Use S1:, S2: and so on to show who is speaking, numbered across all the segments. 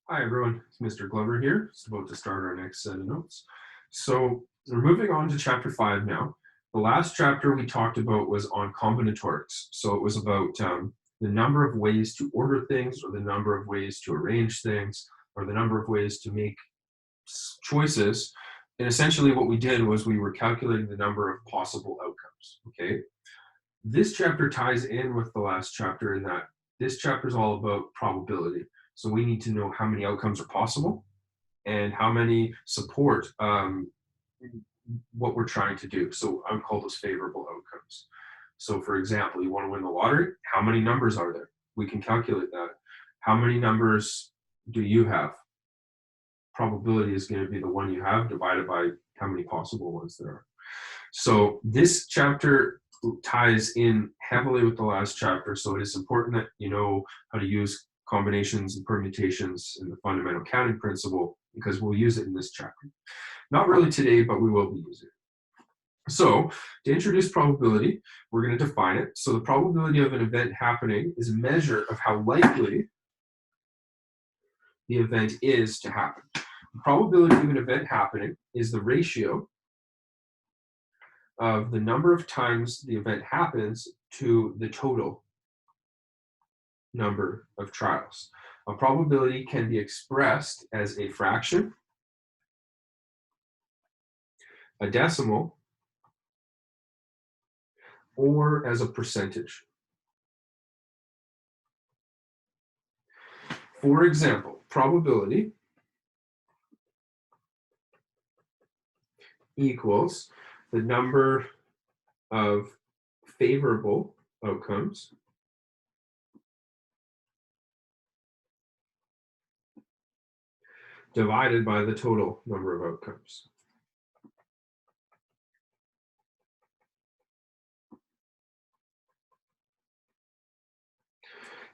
S1: Hi everyone, it's Mr. Glover here. It's about to start our next set of notes. So we're moving on to chapter 5 now. The last chapter we talked about was on combinatorics. So it was about the number of ways to order things, or the number of ways to arrange things, or the number of ways to make choices. And essentially what we did was we were calculating the number of possible outcomes, okay? This chapter ties in with the last chapter in that this chapter is all about probability. So we need to know how many outcomes are possible and how many support what we're trying to do. So I would call those favorable outcomes. So for example, you want to win the lottery, how many numbers are there? We can calculate that. How many numbers do you have? Probability is going to be the one you have divided by how many possible ones there are. So this chapter ties in heavily with the last chapter, so it is important that you know how to use combinations and permutations in the fundamental counting principle, because we'll use it in this chapter. Not really today, but we will be using it. So to introduce probability, we're going to define it. So the probability of an event happening is a measure of how likely the event is to happen. The probability of an event happening is the ratio of the number of times the event happens to the total number of trials. A probability can be expressed as a fraction, a decimal, or as a percentage. For example, probability equals the number of favorable outcomes divided by the total number of outcomes.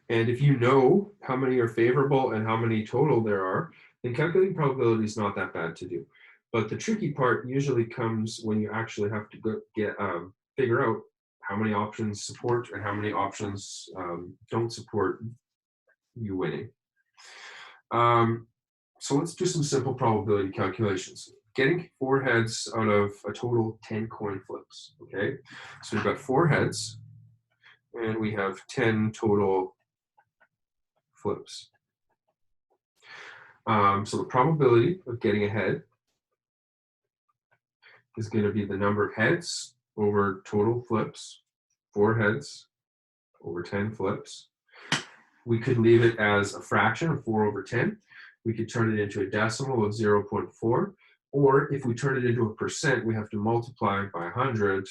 S1: And if you know how many are favorable and how many total there are, then calculating probability is not that bad to do. But the tricky part usually comes when you actually have to figure out how many options support and how many options don't support you winning. So let's do some simple probability calculations. Getting 4 heads out of a total 10 coin flips, okay? So we've got 4 heads, and we have 10 total flips. So the probability of getting a head is going to be the number of heads over total flips, 4 heads over 10 flips. We could leave it as a fraction of 4 over 10. We could turn it into a decimal of 0.4. Or if we turn it into a percent, we have to multiply by 100,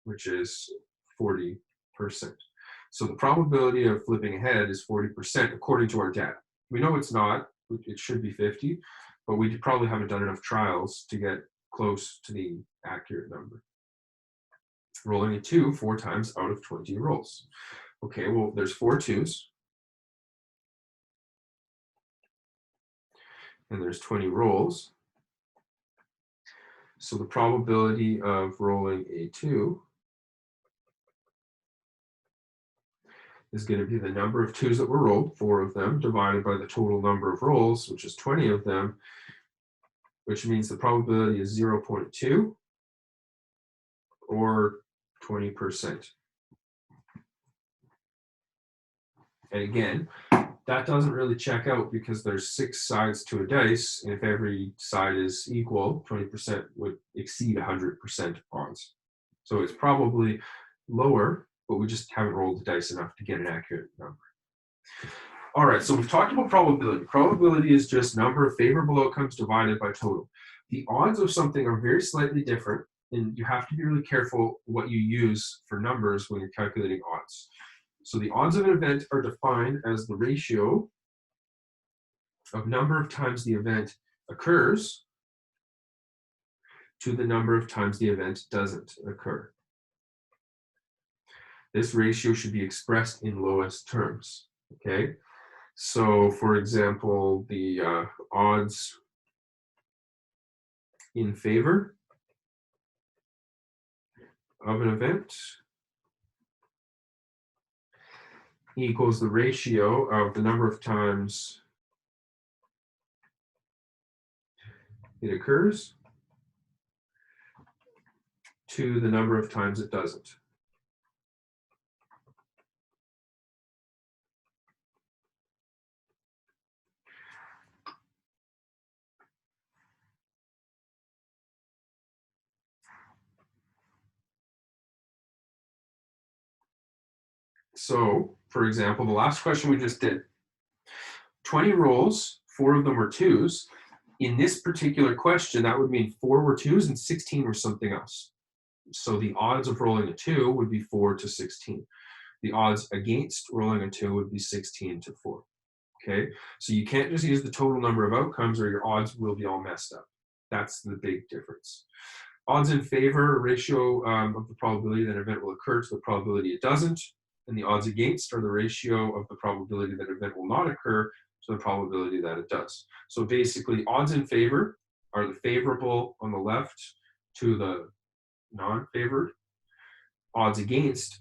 S1: which is 40%. So the probability of flipping a head is 40% according to our data. We know it's not. It should be 50, but we probably haven't done enough trials to get close to the accurate number. Rolling a 2 4 times out of 20 rolls. Okay, well, there's 4 2s. And there's 20 rolls. So the probability of rolling a 2 is going to be the number of 2s that were rolled, 4 of them, divided by the total number of rolls, which is 20 of them, which means the probability is 0.2 or 20%. And again, that doesn't really check out because there's 6 sides to a dice, and if every side is equal, 20% would exceed 100% odds. So it's probably lower, but we just haven't rolled the dice enough to get an accurate number. All right, so we've talked about probability. Probability is just number of favorable outcomes divided by total. The odds of something are very slightly different, and you have to be really careful what you use for numbers when you're calculating odds. So the odds of an event are defined as the ratio of number of times the event occurs to the number of times the event doesn't occur. This ratio should be expressed in lowest terms, okay? So for example, the odds in favor of an event equals the ratio of the number of times it occurs to the number of times it doesn't. So, for example, the last question we just did, 20 rolls, 4 of them were 2s. In this particular question, that would mean 4 were 2s and 16 were something else. So the odds of rolling a 2 would be 4 to 16. The odds against rolling a 2 would be 16 to 4. Okay, so you can't just use the total number of outcomes or your odds will be all messed up. That's the big difference. Odds in favor, ratio of the probability that an event will occur to the probability it doesn't, and the odds against are the ratio of the probability that an event will not occur to the probability that it does. So basically, odds in favor are the favorable on the left to the non-favored. Odds against,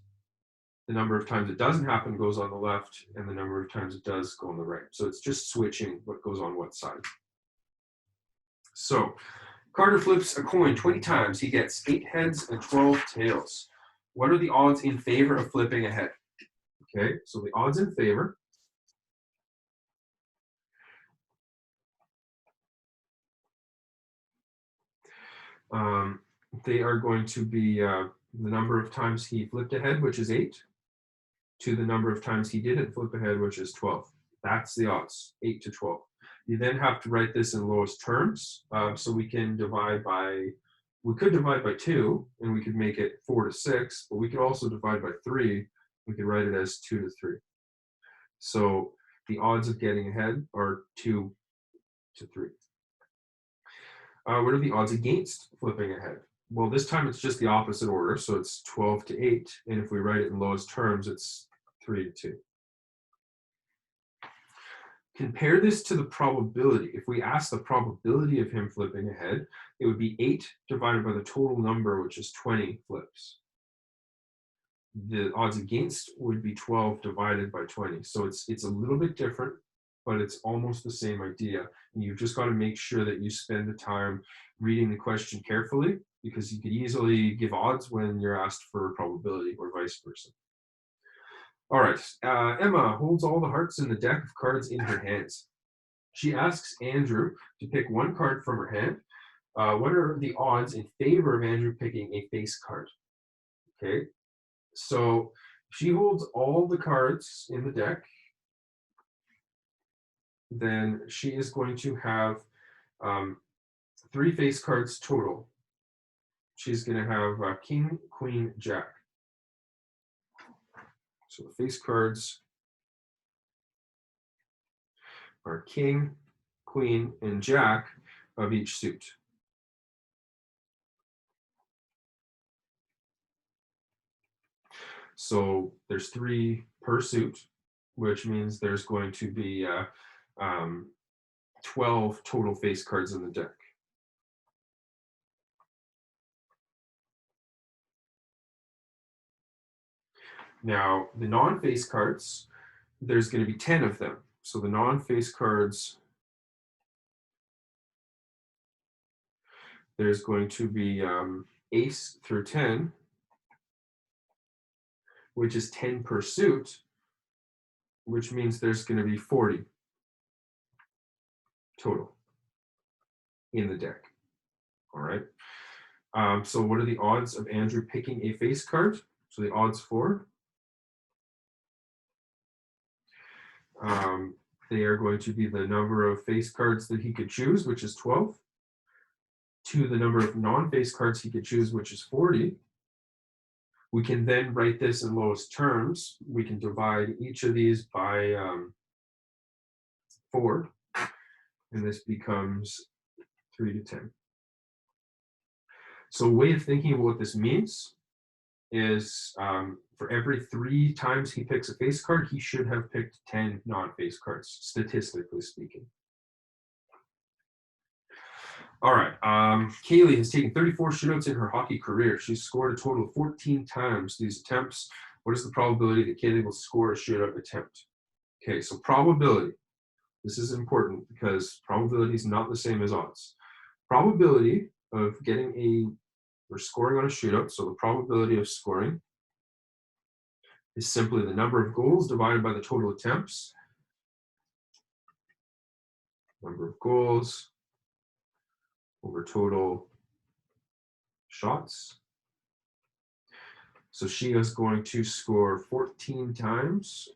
S1: the number of times it doesn't happen goes on the left, and the number of times it does go on the right. So it's just switching what goes on what side. So Carter flips a coin 20 times. He gets 8 heads and 12 tails. What are the odds in favor of flipping a head? Okay, so the odds in favor they are going to be the number of times he flipped a head, which is 8, to the number of times he didn't flip a head, which is 12. That's the odds, 8 to 12. You then have to write this in lowest terms. So we can divide by, we could divide by 2, and we could make it 4 to 6, but we could also divide by 3. We could write it as 2 to 3. So the odds of getting ahead are 2 to 3. What are the odds against flipping ahead? Well, this time it's just the opposite order, so it's 12 to 8, and if we write it in lowest terms, it's 3 to 2. Compare this to the probability. If we ask the probability of him flipping ahead, it would be 8 divided by the total number, which is 20 flips. The odds against would be 12 divided by 20. So it's a little bit different, but it's almost the same idea. And you've just got to make sure that you spend the time reading the question carefully, because you could easily give odds when you're asked for probability or vice versa. All right, Emma holds all the hearts in the deck of cards in her hands. She asks Andrew to pick one card from her hand. What are the odds in favor of Andrew picking a face card? Okay, so she holds all the cards in the deck. Then she is going to have 3 face cards total. She's going to have King, Queen, Jack. So the face cards are King, Queen, and Jack of each suit. So there's 3 per suit, which means there's going to be 12 total face cards in the deck. Now, the non-face cards, there's going to be 10 of them. So the non-face cards, there's going to be ace through 10, which is 10 per suit, which means there's going to be 40 total in the deck. All right. So what are the odds of Andrew picking a face card? So the odds for they are going to be the number of face cards that he could choose, which is 12, to the number of non-face cards he could choose, which is 40. We can then write this in lowest terms. We can divide each of these by 4, and this becomes 3 to 10. So a way of thinking about what this means is for every 3 times he picks a face card, he should have picked 10 non-face cards, statistically speaking. All right, Kaylee has taken 34 shootouts in her hockey career. She's scored a total of 14 times these attempts. What is the probability that Kaylee will score a shootout attempt? Okay, so probability. This is important because probability is not the same as odds. Probability of getting or scoring on a shootout, so the probability of scoring is simply the number of goals divided by the total attempts. Number of goals over total shots. So she is going to score 14 times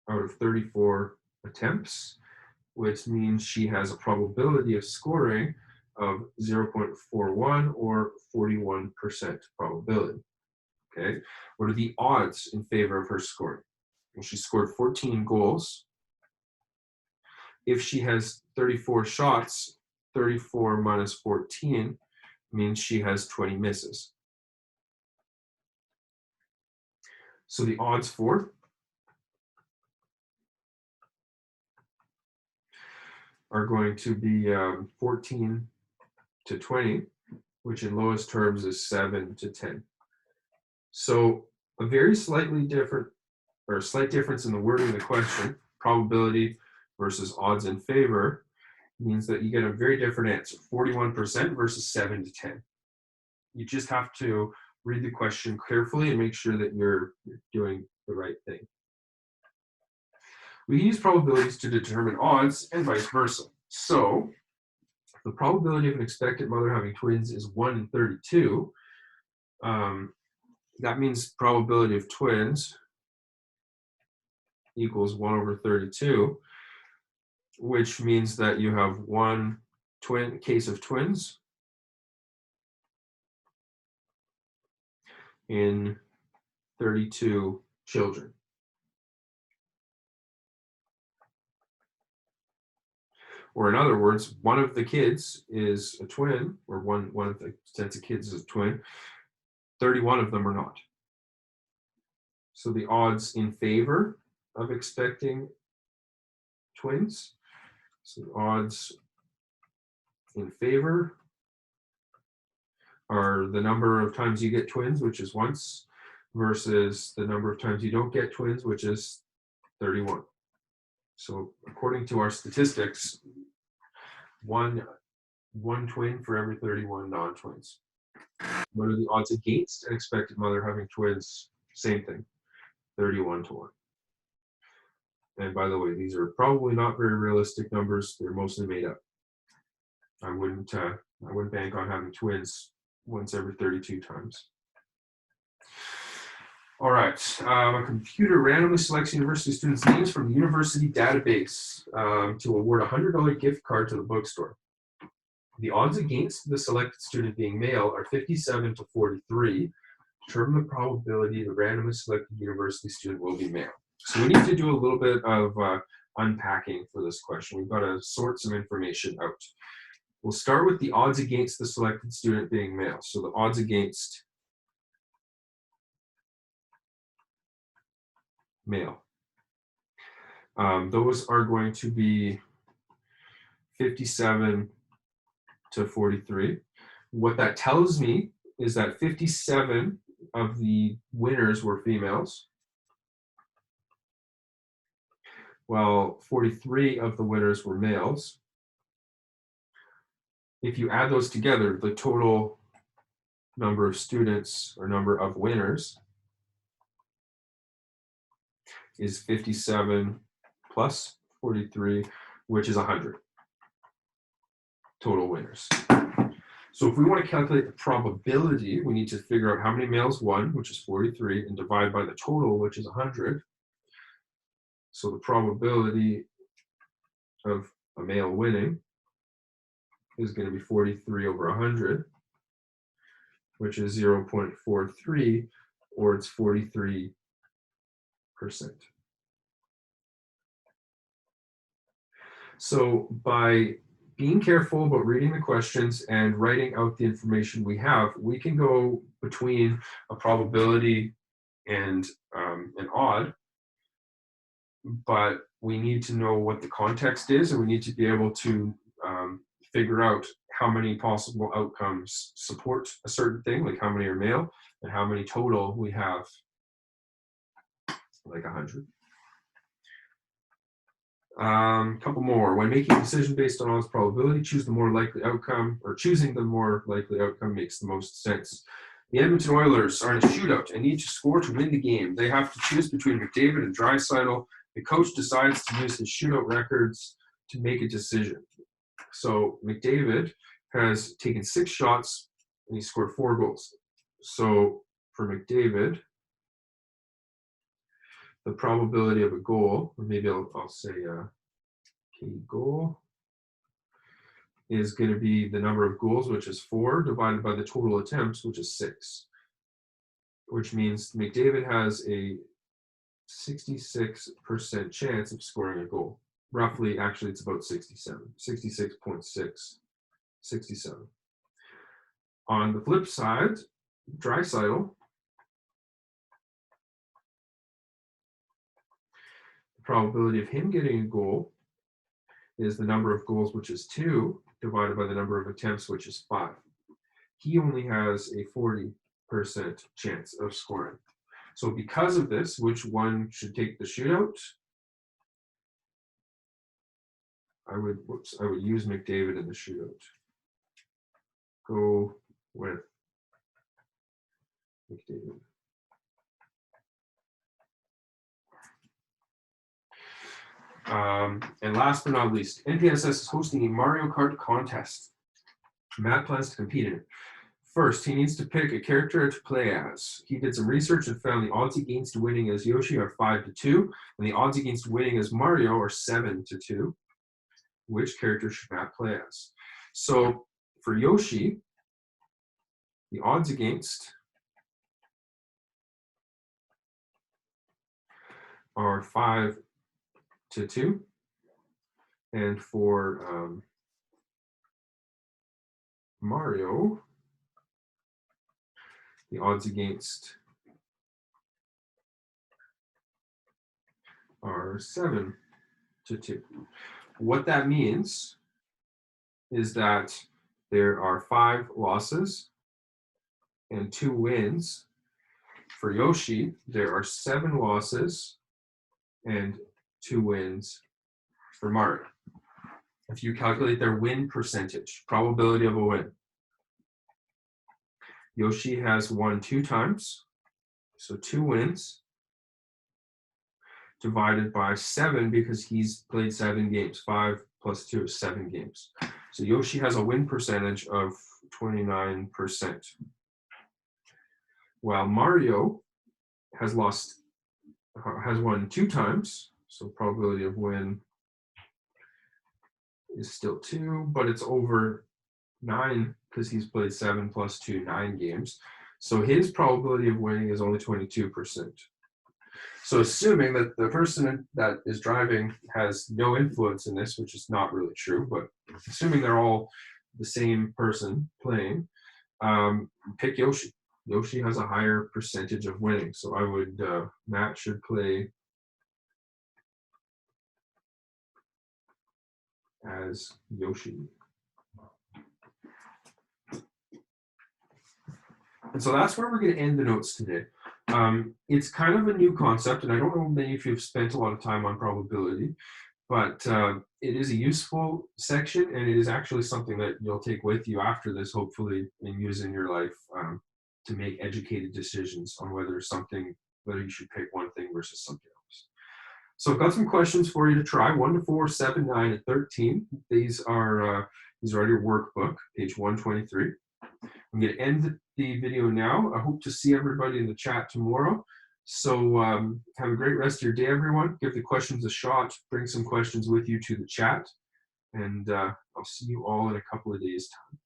S1: out of 34 attempts, which means she has a probability of scoring of 0.41 or 41% probability. Okay, what are the odds in favor of her scoring? Well, she scored 14 goals. If she has 34 shots, 34 minus 14 means she has 20 misses. So the odds for are going to be 14 to 20, which in lowest terms is 7 to 10. So a very slight difference in the wording of the question, probability versus odds in favor, means that you get a very different answer, 41% versus 7 to 10. You just have to read the question carefully and make sure that you're doing the right thing. We can use probabilities to determine odds and vice versa. So the probability of an expected mother having twins is 1 in 32. That means probability of twins equals 1 over 32, which means that you have one case of twins in 32 children. Or in other words, one of the kids is a twin, or one of the sets of kids is a twin. 31 of them are not. So the odds in favor of expecting twins, so the odds in favor are the number of times you get twins, which is once, versus the number of times you don't get twins, which is 31. So according to our statistics, one twin for every 31 non-twins. What are the odds against an expected mother having twins? Same thing, 31 to 1. And by the way, these are probably not very realistic numbers. They're mostly made up. I wouldn't bank on having twins once every 32 times. All right, a computer randomly selects university students' names from the university database to award a $100 gift card to the bookstore. The odds against the selected student being male are 57 to 43. Determine the probability the randomly selected university student will be male. So we need to do a little bit of unpacking for this question. We've got to sort some information out. We'll start with the odds against the selected student being male. So the odds against male. Those are going to be 57 to 43. What that tells me is that 57 of the winners were females, while 43 of the winners were males. If you add those together, the total number of students or number of winners is 57 plus 43, which is 100 total winners. So if we want to calculate the probability, we need to figure out how many males won, which is 43, and divide by the total, which is 100. So the probability of a male winning is going to be 43 over 100, which is 0.43, or it's 43%. So by being careful about reading the questions and writing out the information we have, we can go between a probability and an odd, but we need to know what the context is, and we need to be able to figure out how many possible outcomes support a certain thing, like how many are male, and how many total we have, like 100. Couple more. When making a decision based on odds probability, choosing the more likely outcome makes the most sense. The Edmonton Oilers are in a shootout and need to score to win the game. They have to choose between McDavid and Draisaitl. The coach decides to use his shootout records to make a decision. So McDavid has taken 6 shots and he scored 4 goals. So for McDavid, the probability of a goal, or maybe I'll say goal, is going to be the number of goals, which is 4, divided by the total attempts, which is 6. Which means McDavid has a 66% chance of scoring a goal. Roughly, actually, it's about 66.6, 67. On the flip side, Draisaitl, the probability of him getting a goal is the number of goals, which is 2, divided by the number of attempts, which is 5. He only has a 40% chance of scoring. So because of this, which one should take the shootout? I would use McDavid in the shootout. Go with McDavid. And last but not least, NPSS is hosting a Mario Kart contest. Matt plans to compete in it. First, he needs to pick a character to play as. He did some research and found the odds against winning as Yoshi are 5-2, and the odds against winning as Mario are 7-2. Which character should Matt play as? So for Yoshi, the odds against are 5-2, and for Mario, the odds against are 7-2. What that means is that there are 5 losses and 2 wins. For Yoshi, there are 7 losses and 2 wins for Mario. If you calculate their win percentage, probability of a win, Yoshi has won 2 times, so 2 wins, divided by 7 because he's played 7 games. 5 plus 2 is 7 games. So Yoshi has a win percentage of 29%. While Mario has won 2 times, so probability of win is still 2, but it's over 9 because he's played 7 plus 2, 9 games. So his probability of winning is only 22%. So assuming that the person that is driving has no influence in this, which is not really true, but assuming they're all the same person playing, pick Yoshi. Yoshi has a higher percentage of winning. So I would, Matt should play as Yoshi. And so that's where we're going to end the notes today. It's kind of a new concept, and I don't know many of you have spent a lot of time on probability, but it is a useful section, and it is actually something that you'll take with you after this, hopefully, and use in your life to make educated decisions on whether you should pick one thing versus something else. So I've got some questions for you to try, 1 to 4, 7, 9, and 13. These are your workbook, page 123. I'm going to end the video now. I hope to see everybody in the chat tomorrow. So have a great rest of your day, everyone. Give the questions a shot. Bring some questions with you to the chat. And I'll see you all in a couple of days' time.